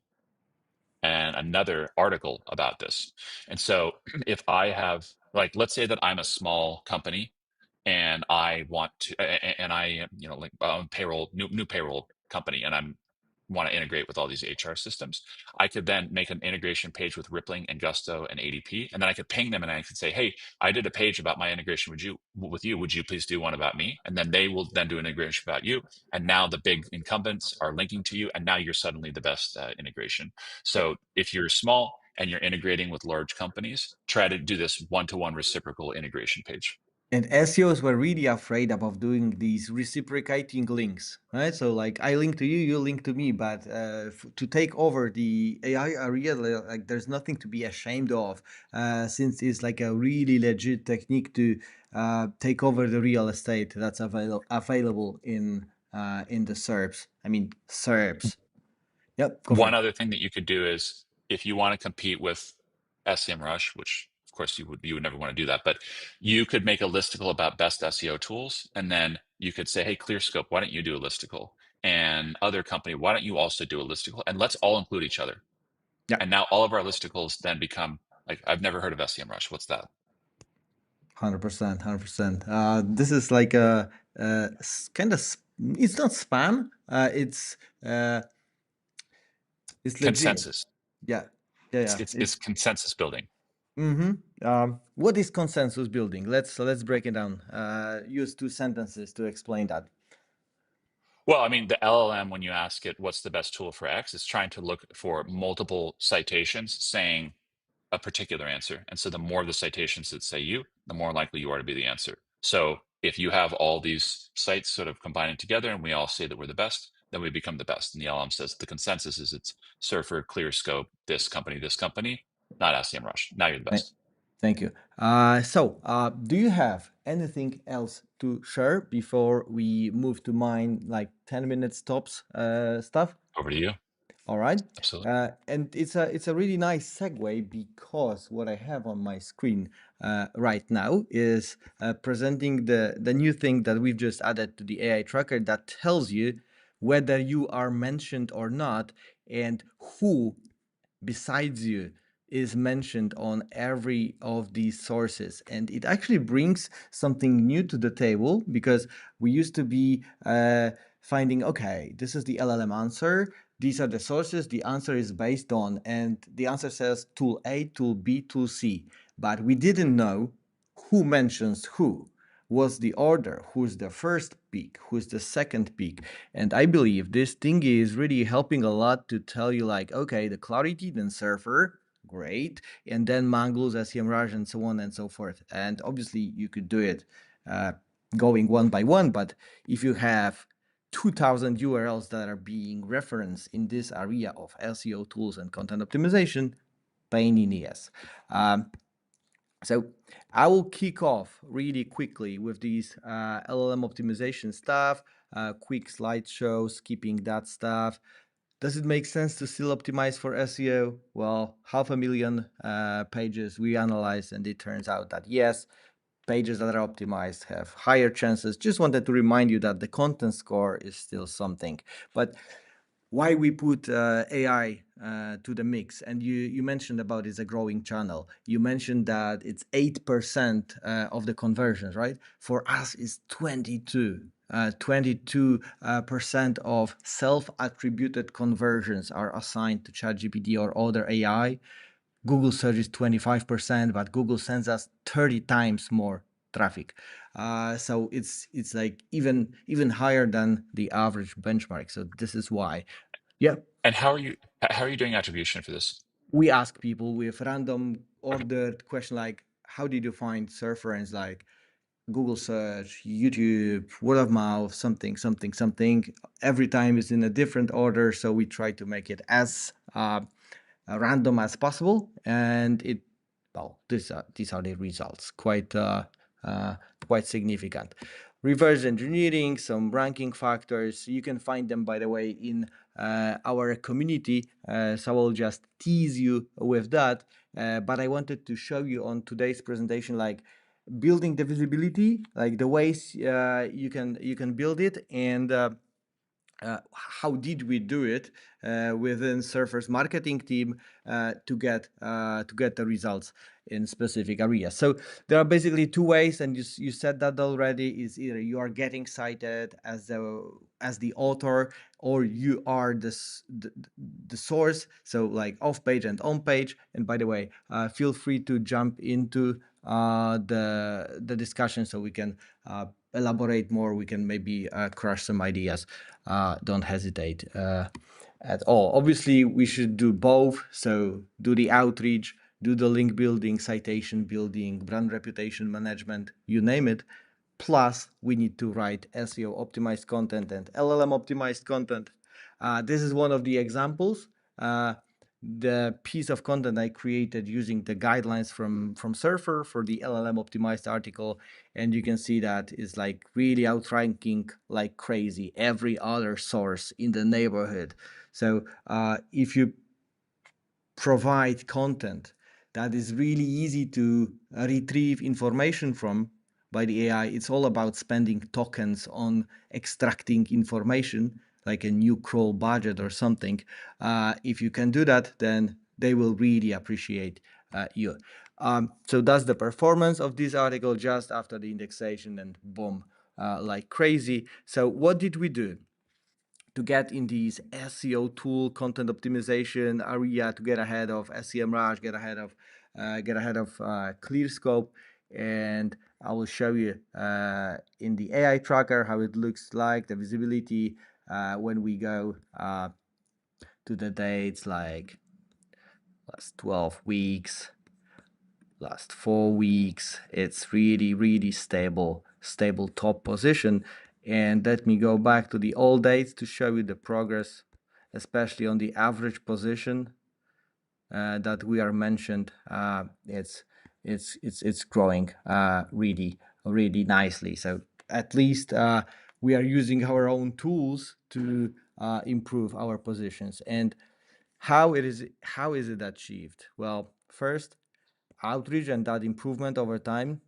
and another article about this. And so if I have, like, let's say that I'm a small company and I want to, and I am, like payroll, new payroll company, and I'm want to integrate with all these HR systems, I could then make an integration page with Rippling and Gusto and ADP, and then I could ping them and I could say, "Hey, I did a page about my integration with you. Would you please do one about me?" And then they will then do an integration about you. And now the big incumbents are linking to you, and now you're suddenly the best integration. So if you're small and you're integrating with large companies, try to do this one-to-one reciprocal integration page. And SEOs were really afraid about doing these reciprocating links, right? So like I link to you, you link to me, but to take over the AI area, like there's nothing to be ashamed of, since it's like a really legit technique to take over the real estate that's available in the SERPs. I mean SERPs. Yep, go for One it. other thing that you could do is if you want to compete with SEMrush, which of course you would never want to do that, but you could make a listicle about best SEO tools, and then you could say, "Hey, ClearScope, why don't you do a listicle?" And other company, why don't you also do a listicle? And let's all include each other. Yeah. And now all of our listicles then become like, I've never heard of SEMrush. What's that? 100%, 100%. This is like kind of, it's not spam. Uh, it's legit. Consensus. Yeah, yeah, It's yeah. it's, it's consensus building. What is consensus building? Let's break it down. Use two sentences to explain that. Well, I mean, the LLM, when you ask it what's the best tool for X, is trying to look for multiple citations saying a particular answer. And so the more the citations that say you, the more likely you are to be the answer. So if you have all these sites sort of combining together and we all say that we're the best, then we become the best. And the LLM says the consensus is it's Surfer, ClearScope, this company, not SEMrush. Now you're the Thank, best. thank you. Do you have anything else to share before we move to mine, like 10 minutes tops stuff? Over to you. All right. Absolutely. And it's a really nice segue because what I have on my screen right now is presenting the new thing that we've just added to the AI tracker that tells you whether you are mentioned or not and who besides you is mentioned on every of these sources, and it actually brings something new to the table because we used to be finding, okay, this is the LLM answer, these are the sources the answer is based on, and the answer says tool A, tool B, tool C, but we didn't know who mentions who. Was the order, who's the first peak, who's the second peak. And I believe this thing is really helping a lot to tell you, like, okay, the Clarity, then Surfer, great, and then Mongoose, SEMrush, and so on and so forth. And obviously you could do it uh, going one by one, but if you have 2000 URLs that are being referenced in this area of SEO tools and content optimization, pain in the ass. So I will kick off really quickly with these LLM optimization stuff, quick slideshow, skipping that stuff. Does it make sense to still optimize for SEO? Well, 500,000 pages we analyzed, and it turns out that yes, pages that are optimized have higher chances. Just wanted to remind you that the content score is still something. But why we put AI to the mix, and you mentioned about it's a growing channel. You mentioned that it's 8% of the conversions, right? For us, it's 22. 22% of self-attributed conversions are assigned to ChatGPT or other AI. Google search is 25%, but Google sends us 30 times more traffic. So it's like even higher than the average benchmark. So this is why. Yeah, And how are you doing attribution for this? we ask people with random Okay. ordered question like, how did you find Surfer? And it's like Google search, YouTube, word of mouth, something, something, something. Every time is in a different order. So we try to make it as random as possible, and it, well, these are the results, uh, quite significant. Reverse engineering, some ranking factors, you can find them, by the way, in our community, so I'll just tease you with that, but I wanted to show you on today's presentation, like building the visibility, like the ways you can build it, and how did we do it within Surfer's marketing team to get the results in specific areas. So there are basically two ways, and you said that already. Is either you are getting cited as the author, or you are the source. So like off page and on page. And by the way, feel free to jump into the discussion so we can elaborate more. We can maybe crush some ideas. Don't hesitate at all. Obviously, we should do both. So do the outreach, do the link building, citation building, brand reputation management, you name it. Plus, we need to write SEO optimized content and LLM optimized content. This is one of the examples. The piece of content I created using the guidelines from Surfer for the LLM optimized article, and you can see that is like really outranking like crazy every other source in the neighborhood. So if you provide content that is really easy to retrieve information from by the AI, it's all about spending tokens on extracting information, like a new crawl budget or something. If you can do that, then they will really appreciate you. So that's the performance of this article just after the indexation, and boom, like crazy. So what did we do to get in these SEO tool, content optimization area, to get ahead of SEMrush, get ahead of ClearScope? And I will show you in the AI tracker how it looks like, the visibility when we go to the dates like last 12 weeks, last 4 weeks. It's really, really stable top position. And let me go back to the old dates to show you the progress, especially on the average position that we are mentioned. It's growing really, really nicely. So at least we are using our own tools to improve our positions. And how is it achieved? Well, first, outreach and that improvement over time.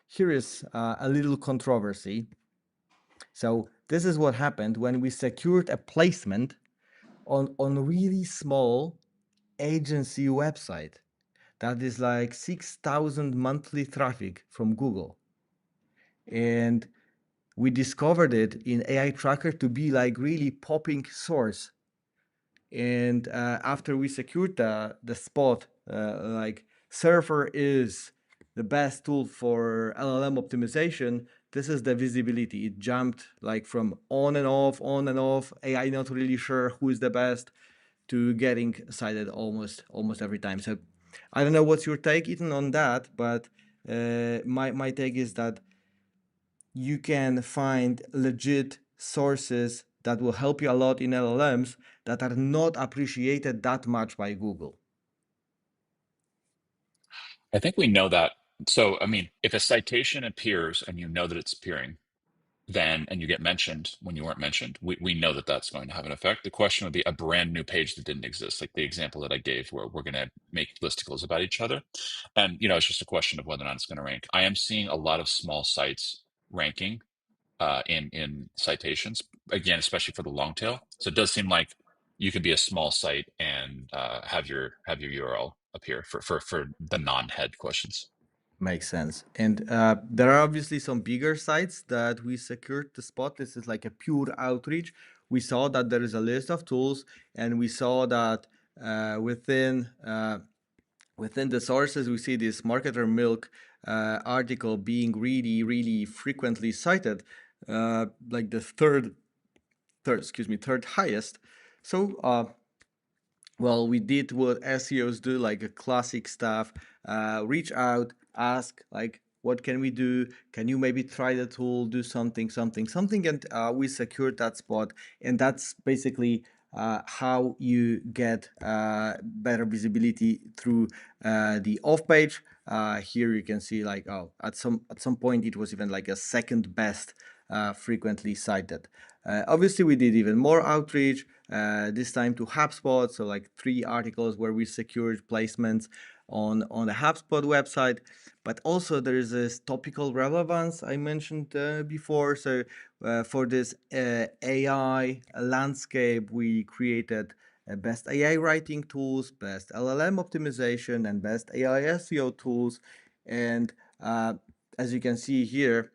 Here is a little controversy. So this is what happened when we secured a placement on really small agency website that is like 6,000 monthly traffic from Google. And we discovered it in AI Tracker to be like really popping source. And after we secured the spot, like Surfer is the best tool for LLM optimization. This is the visibility. It jumped like from on and off, AI not really sure who is the best, to getting cited almost every time. So I don't know what's your take, Ethan, on that, but my take is that you can find legit sources that will help you a lot in LLMs that are not appreciated that much by Google. I think we know that. So, I mean, if a citation appears and you know that it's appearing, then, and you get mentioned when you weren't mentioned, we know that that's going to have an effect. The question would be a brand new page that didn't exist, like the example that I gave, where we're going to make listicles about each other. And, it's just a question of whether or not it's going to rank. I am seeing a lot of small sites ranking in citations, again, especially for the long tail. So it does seem like you could be a small site and have your URL appear for the non-head questions. Makes sense. And there are obviously some bigger sites that we secured the spot. This is like a pure outreach. We saw that there is a list of tools, and we saw that within the sources, we see this Marketer Milk article being really, really frequently cited, like the third highest. So well, we did what SEOs do, like a classic stuff. Reach out, ask, like, what can we do? Can you maybe try the tool, do something? And we secured that spot. And that's basically how you get better visibility through the off page. Here you can see, like, oh, at some point it was even like a second best frequently cited. Obviously, we did even more outreach, this time to HubSpot. So like 3 articles where we secured placements on the HubSpot website. But also there is this topical relevance I mentioned before. So for this AI landscape, we created best AI writing tools, best LLM optimization, and best AI SEO tools. And as you can see here,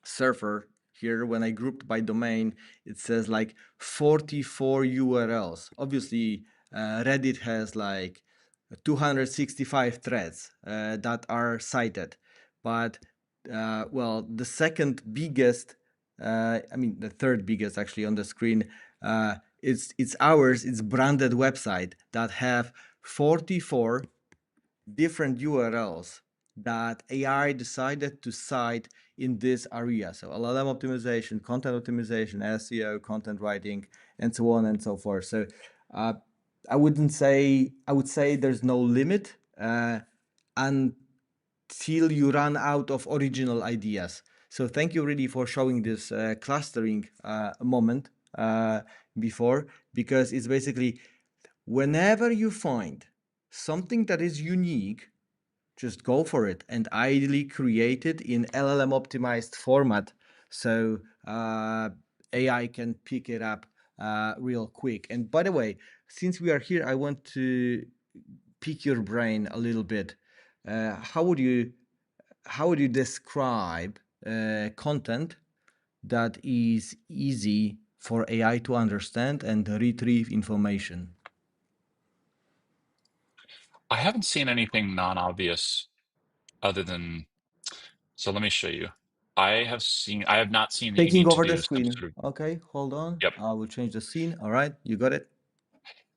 Surfer, here when I grouped by domain, it says like 44 URLs. Obviously, Reddit has like 265 threads that are cited, but well, the second biggest, the third biggest actually on the screen, it's ours. It's branded website that have 44 different URLs that AI decided to cite in this area. So LLM optimization, content optimization, SEO, content writing, and so on and so forth. So I would say there's no limit until you run out of original ideas. So thank you really for showing this clustering moment before, because it's basically whenever you find something that is unique, just go for it, and ideally create it in LLM optimized format, so AI can pick it up real quick. And by the way, since we are here, I want to pick your brain a little bit. How would you describe content that is easy for AI to understand and retrieve information? I haven't seen anything non-obvious other than, so let me show you. I have not seen that you Taking need to over the do some screen. sort of, Okay, hold on. yep. I will change the scene. All right, you got it.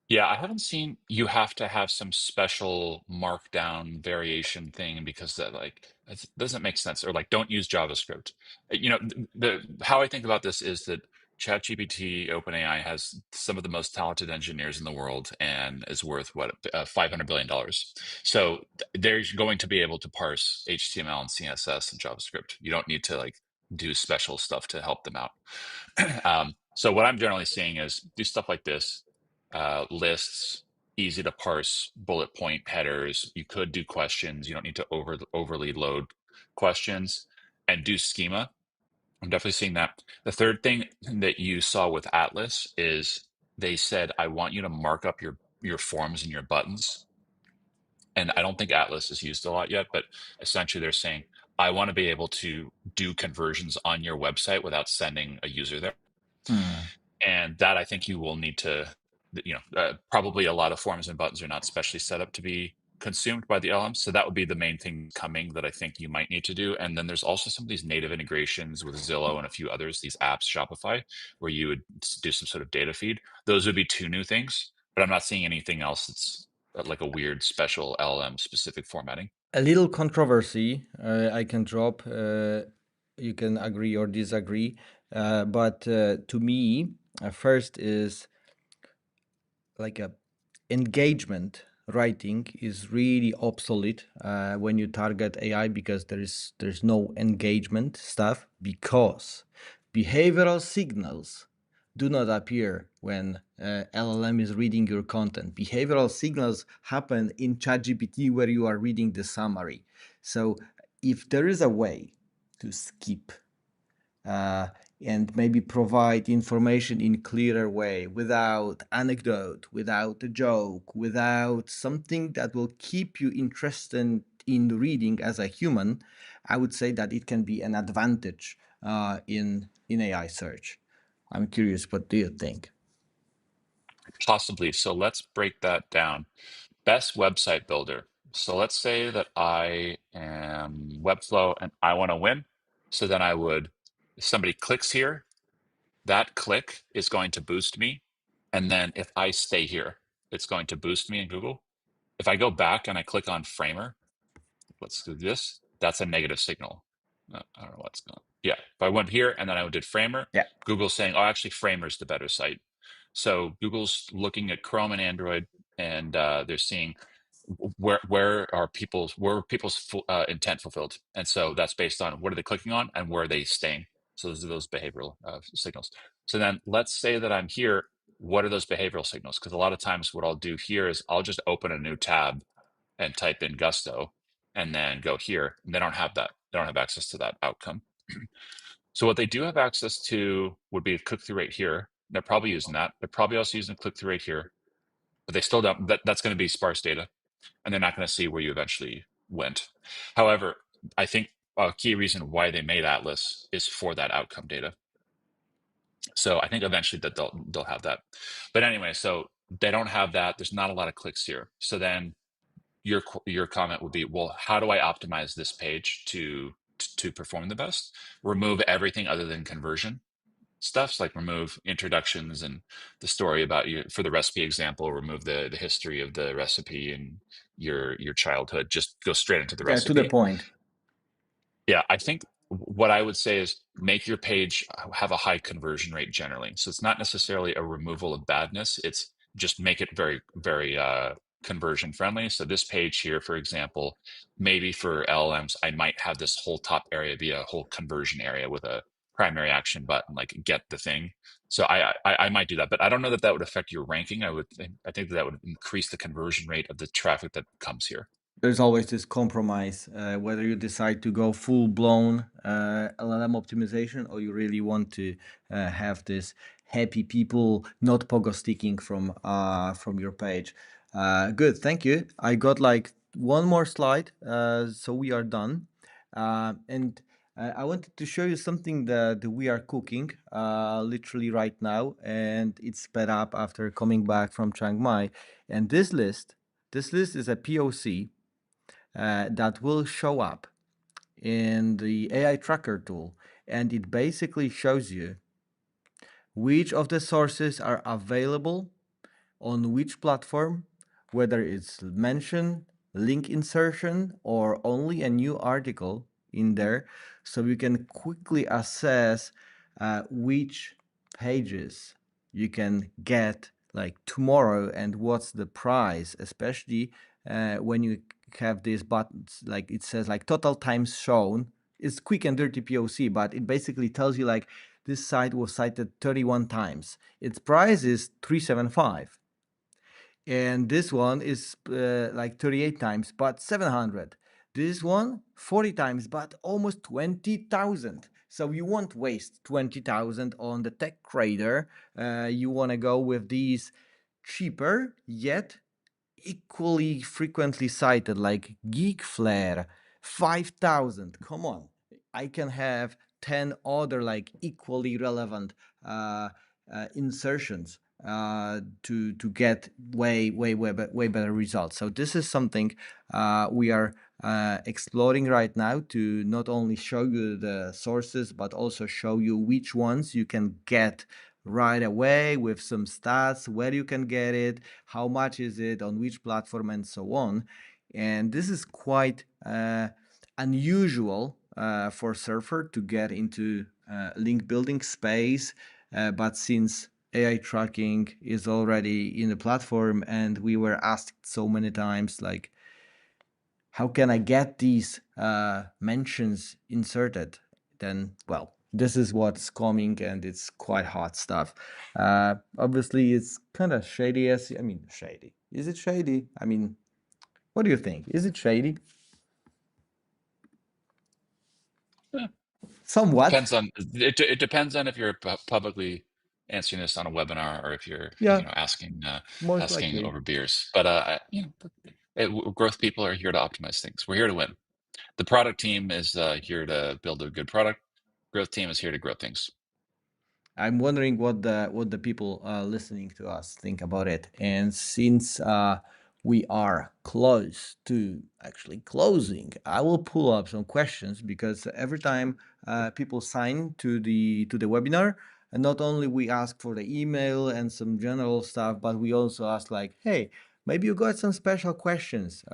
Yeah, I haven't seen you have to have some special markdown variation thing because that like it doesn't make sense, or like don't use JavaScript. The how I think about this is that ChatGPT, OpenAI has some of the most talented engineers in the world and is worth what, $500 billion. So they're going to be able to parse HTML and CSS and JavaScript. You don't need to like do special stuff to help them out. So what I'm generally seeing is do stuff like this, lists, easy to parse, bullet point headers. You could do questions. You don't need to overly load questions, and do schema. I'm definitely seeing that. The third thing that you saw with Atlas is they said, I want you to mark up your forms and your buttons. And I don't think Atlas is used a lot yet, but essentially they're saying, I want to be able to do conversions on your website without sending a user there. Hmm. And that I think you will need to, probably a lot of forms and buttons are not specially set up to be consumed by the LMs. So that would be the main thing coming that I think you might need to do. And then there's also some of these native integrations with Zillow and a few others, these apps, Shopify, where you would do some sort of data feed. Those would be two new things, but I'm not seeing anything else that's like a weird special LLM specific formatting. A little controversy I can drop. You can agree or disagree, but to me, first is like a engagement writing is really obsolete when you target AI because there's no engagement stuff because behavioral signals do not appear when LLM is reading your content. Behavioral signals happen in ChatGPT where you are reading the summary. So if there is a way to skip uh, and maybe provide information in clearer way without anecdote, without a joke, without something that will keep you interested in reading as a human, I would say that it can be an advantage in AI search. I'm curious, what do you think? Possibly. So let's break that down. Best website builder. So let's say that I am Webflow and I want to win. So then I would, if somebody clicks here, that click is going to boost me. And then if I stay here, it's going to boost me in Google. If I go back and I click on Framer, let's do this. That's a negative signal. I don't know what's going on. Yeah. If I went here and then I did Framer, Yeah. Google's saying, oh, actually, Framer's the better site. So Google's looking at Chrome and Android, and they're seeing where people's intent fulfilled, and so that's based on what are they clicking on and where are they staying. So those are those behavioral signals. So then let's say that I'm here. What are those behavioral signals? Because a lot of times what I'll do here is I'll just open a new tab and type in Gusto and then go here. And they don't have that. They don't have access to that outcome. So what they do have access to would be a click-through rate here. They're probably using that. They're probably also using click-through rate here, but they still don't. That's going to be sparse data, and they're not going to see where you eventually went. However, I think a key reason why they made Atlas is for that outcome data. So I think eventually that they'll have that. But anyway, so they don't have that. There's not a lot of clicks here. So then your comment would be, well, how do I optimize this page to perform the best? Remove everything other than conversion stuffs, like remove introductions and the story about you for the recipe example, remove the history of the recipe and your childhood, just go straight into the Yeah, to the recipe. point. Yeah, I think what I would say is make your page have a high conversion rate generally. So it's not necessarily a removal of badness. It's just make it very, very conversion friendly. So this page here, for example, maybe for LLMs, I might have this whole top area be a whole conversion area with a primary action button, like get the thing. So I might do that, but I don't know that that would affect your ranking. I think that that would increase the conversion rate of the traffic that comes here. There's always this compromise whether you decide to go full blown LLM optimization or you really want to have this happy people not pogo sticking from your page. Good, thank you. I got like one more slide, so we are done. And I wanted to show you something that we are cooking literally right now, and it's sped up after coming back from Chiang Mai. And this list is a POC that will show up in the AI tracker tool, and it basically shows you which of the sources are available on which platform, whether it's mention, link insertion, or only a new article in there, so you can quickly assess which pages you can get like tomorrow and what's the price, especially when you have these buttons like it says like total times shown. It's quick and dirty POC, but it basically tells you like this site was cited 31 times. Its price is 375, and this one is like 38 times but 700. This one 40 times but almost 20,000. So you won't waste 20,000 on the tech trader. You want to go with these cheaper yet equally frequently cited like Geek Flare 5,000. Come on, I can have 10 other like equally relevant insertions to get way better results. So this is something we are exploring right now to not only show you the sources but also show you which ones you can get right away with some stats, where you can get it, how much is it, on which platform, and so on. And this is quite unusual for Surfer to get into link building space. But since AI tracking is already in the platform and we were asked so many times, like, how can I get these mentions inserted? Then, well, this is what's coming, and it's quite hot stuff. Obviously, it's kind of shady. I mean, shady. Is it shady? I mean, what do you think? Is it shady? Yeah. Somewhat. It depends on if you're publicly answering this on a webinar or if you're Yeah, asking most asking likely. over beers. But growth people are here to optimize things. We're here to win. The product team is here to build a good product. Growth team is here to grow things. I'm wondering what the people listening to us think about it. And since we are close to actually closing, I will pull up some questions because every time people sign to the webinar, and not only we ask for the email and some general stuff, but we also ask like, hey, maybe you got some special questions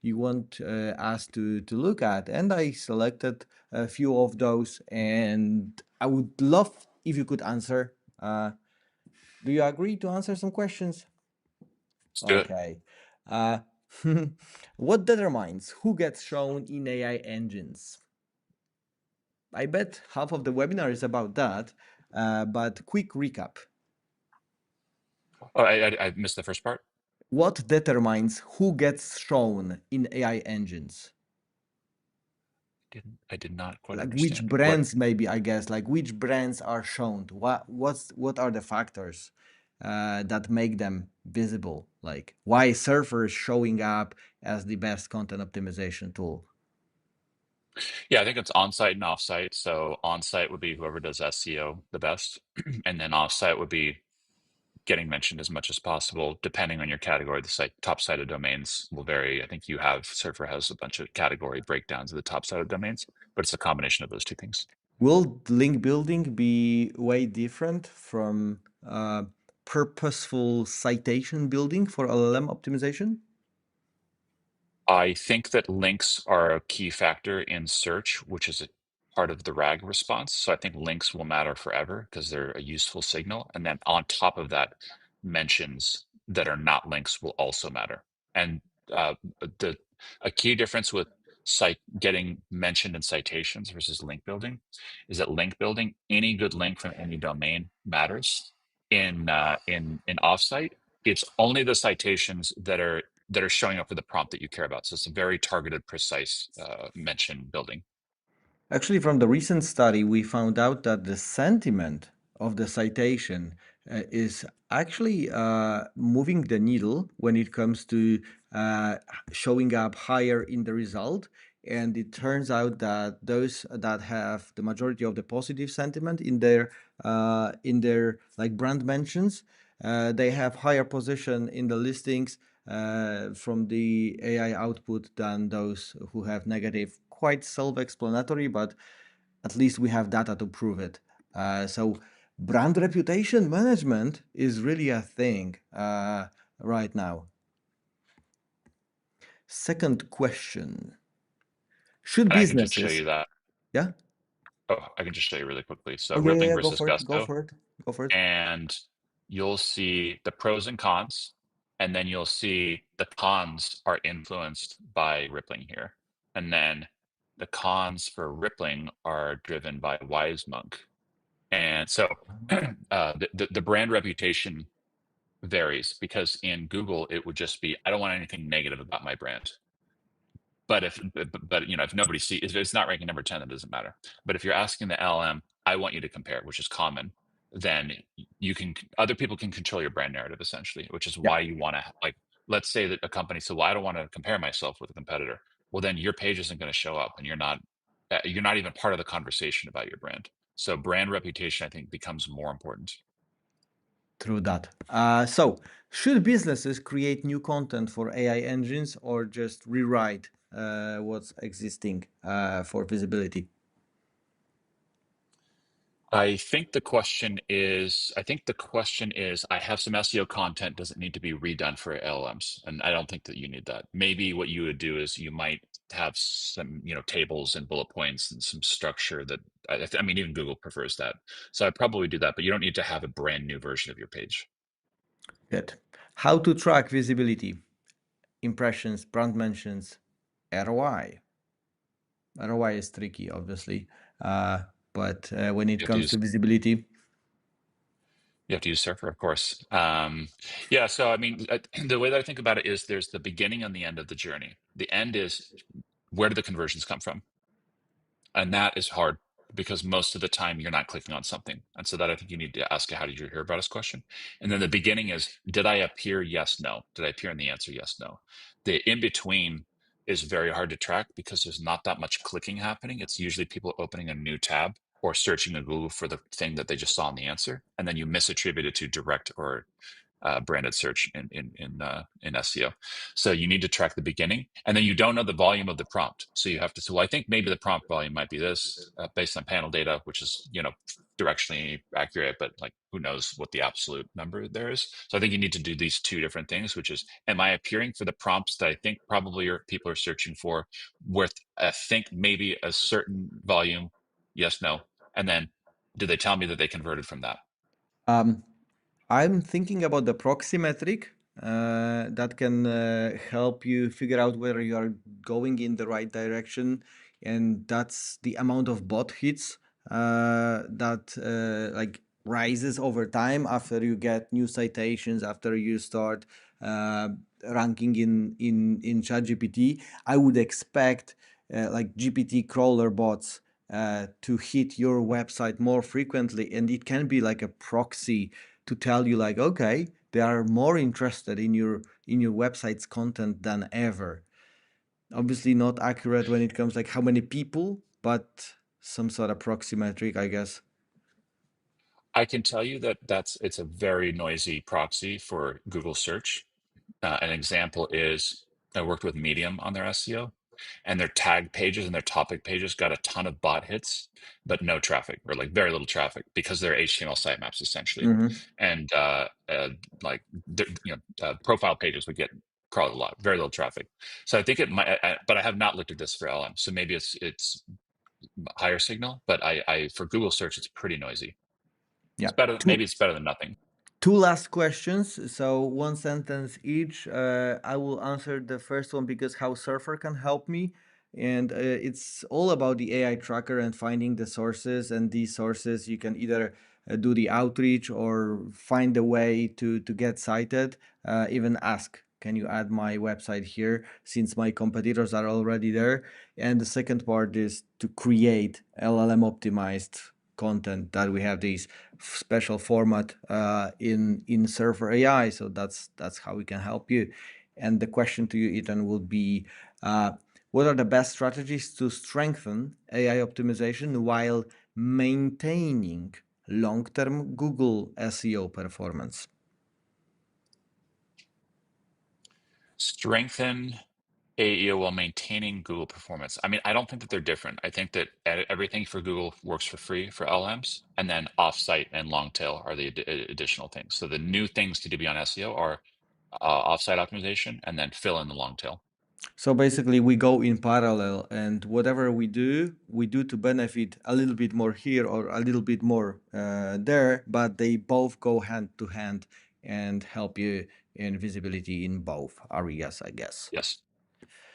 you want us to look at, and I selected a few of those, and I would love if you could answer. Do you agree to answer some questions? Let's do it. Okay. Uh, what determines who gets shown in AI engines? I bet half of the webinar is about that, but quick recap. Oh, I missed the first part. What determines who gets shown in AI engines? I did not quite Like which understand what. brands, maybe, I guess, like which brands are shown? What are the factors that make them visible? Like why Surfer is showing up as the best content optimization tool? Yeah, I think it's on-site and off-site. So on-site would be whoever does SEO the best, and then off-site would be getting mentioned as much as possible, depending on your category. The site top sided domains will vary. I think Surfer has a bunch of category breakdowns of the top sided domains, but it's a combination of those two things. Will link building be way different from purposeful citation building for LLM optimization? I think that links are a key factor in search, which is a part of the RAG response. So I think links will matter forever because they're a useful signal. And then on top of that, mentions that are not links will also matter. And the a key difference with site getting mentioned in citations versus link building is that link building, any good link from any domain matters. In offsite, it's only the citations that are showing up for the prompt that you care about. So it's a very targeted, precise mention building. Actually, from the recent study, we found out that the sentiment of the citation is actually moving the needle when it comes to showing up higher in the result. And it turns out that those that have the majority of the positive sentiment in their like brand mentions, they have higher position in the listings from the AI output than those who have negative. Quite self-explanatory, but at least we have data to prove it. So brand reputation management is really a thing right now. Second question. Should And I can just show businesses, you that. yeah? Oh, I can just show you really quickly. So Oh, yeah, yeah, rippling yeah, go versus for it, go gusto, for it, go for it. and you'll see the pros and cons, and then you'll see the cons are influenced by rippling here. And then the cons for rippling are driven by wise monk. And so the brand reputation varies because in Google, it would just be, I don't want anything negative about my brand. But if nobody sees, if it's not ranking number 10, that doesn't matter. But if you're asking the LM, I want you to compare, which is common, then you can, other people can control your brand narrative essentially, which is Yeah, why you want to, like, let's say that a company said, well, I don't want to compare myself with a competitor. Well, then your page isn't going to show up and you're not even part of the conversation about your brand. So brand reputation, I think, becomes more important. true that. So should businesses create new content for AI engines or just rewrite what's existing for visibility? I have some SEO content. Does it need to be redone for LLMs? And I don't think that you need that. Maybe what you would do is you might have some, tables and bullet points and some structure that, I mean, even Google prefers that. So I'd probably do that, but you don't need to have a brand new version of your page. Good. How to track visibility, impressions, brand mentions, ROI. ROI is tricky, obviously, but when it You have to comes use to visibility, you have to use Surfer, of course. Yeah, so I mean, the way that I think about it is there's the beginning and the end of the journey. The end is, where do the conversions come from? And that is hard because most of the time you're not clicking on something. And so that, I think, you need to ask a how did you hear about us question. And then the beginning is, did I appear? Yes, no. Did I appear in the answer? Yes, no. The in between is very hard to track because there's not that much clicking happening. It's usually people opening a new tab or searching in Google for the thing that they just saw in the answer. And then you misattribute it to direct or branded search in SEO. So you need to track the beginning, and then you don't know the volume of the prompt. So you have to say, well, I think maybe the prompt volume might be this based on panel data, which is directionally accurate, but like who knows what the absolute number there is. So I think you need to do these two different things, which is, am I appearing for the prompts that I think probably people are searching for with I think maybe a certain volume? Yes, no. And then do they tell me that they converted from that? um, I'm thinking about the proxy metric that can help you figure out whether you are going in the right direction, and that's the amount of bot hits that like rises over time after you get new citations, after you start uh, ranking in ChatGPT. I would expect like GPT crawler bots to hit your website more frequently, and it can be like a proxy to tell you like, okay, they are more interested in your website's content than ever. Obviously not accurate when it comes like how many people, but some sort of proxy metric, I guess. I can tell you that it's a very noisy proxy for Google search. An example is, I worked with Medium on their SEO, and their tag pages and their topic pages got a ton of bot hits, but no traffic, or like very little traffic, because they're HTML sitemaps essentially. Hmm. And like profile pages would get crawled a lot, very little traffic. So I think it might, but I have not looked at this for LM. So maybe it's higher signal, but I for Google search it's pretty noisy. Yeah. It's better, maybe it's better than nothing. Two last questions, so one sentence each. I will answer the first one because how Surfer can help me, and it's all about the AI tracker and finding the sources. And these sources, you can either do the outreach or find a way to get cited. Even ask, can you add my website here? Since my competitors are already there. And the second part is to create LLM optimized content that we have these special format in Surfer AI. So that's how we can help you. And the question to you, Ethan, will be What are the best strategies to strengthen AI optimization while maintaining long term Google SEO performance? Strengthen AEO while maintaining Google performance. I mean, I don't think that they're different. I think that everything for Google works for free for LLMs, and then offsite and long tail are the additional things. So the new things to be on SEO are offsite optimization and then fill in the long tail. So basically, we go in parallel, and whatever we do to benefit a little bit more here or a little bit more there, but they both go hand to hand and help you in visibility in both areas, I guess. Yes.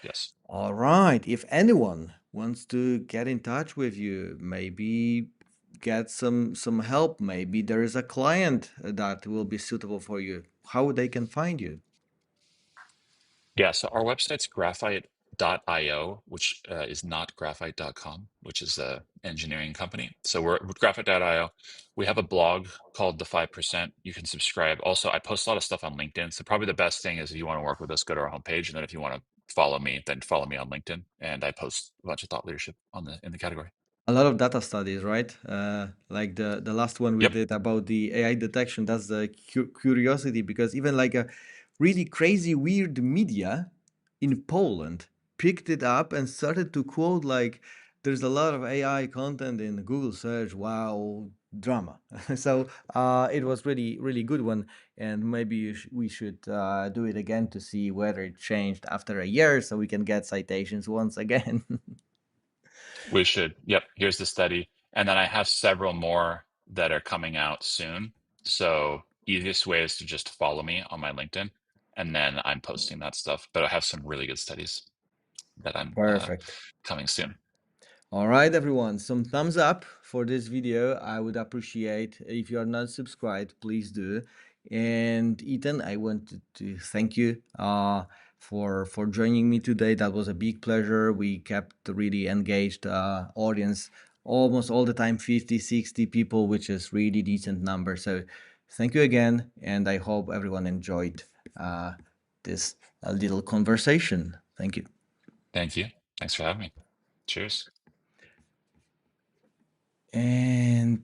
Yes. All right. If anyone wants to get in touch with you, maybe get some help, maybe there is a client that will be suitable for you, how they can find you. Yeah, so our website's graphite.io, which is not graphite.com, which is a engineering company. So we're with graphite.io. We have a blog called The 5%. You can subscribe. Also, I post a lot of stuff on LinkedIn. So probably the best thing is if you want to work with us, go to our homepage. And then if you want to follow me, then follow me on LinkedIn. And I post a bunch of thought leadership on the in the category. A lot of data studies, right? Like the last one we Yep. did about the AI detection. That's the curiosity, because even like a really crazy weird media in Poland picked it up and started to quote like, "There's a lot of AI content in Google search. Wow, drama." So it was really good one, and maybe we should do it again to see whether it changed after a year, so we can get citations once again. We should. Yep. Here's the study. And then I have several more that are coming out soon. So easiest way is to just follow me on my LinkedIn, and then I'm posting that stuff. But I have some really good studies that I'm Perfect. coming soon. All right, everyone, some thumbs up for this video. I would appreciate if you are not subscribed, please do. And Ethan, I wanted to thank you for joining me today. That was a big pleasure. We kept a really engaged audience, almost all the time, 50, 60 people, which is really decent number. So thank you again, and I hope everyone enjoyed this little conversation. Thank you. Thank you. Thanks for having me. Cheers. And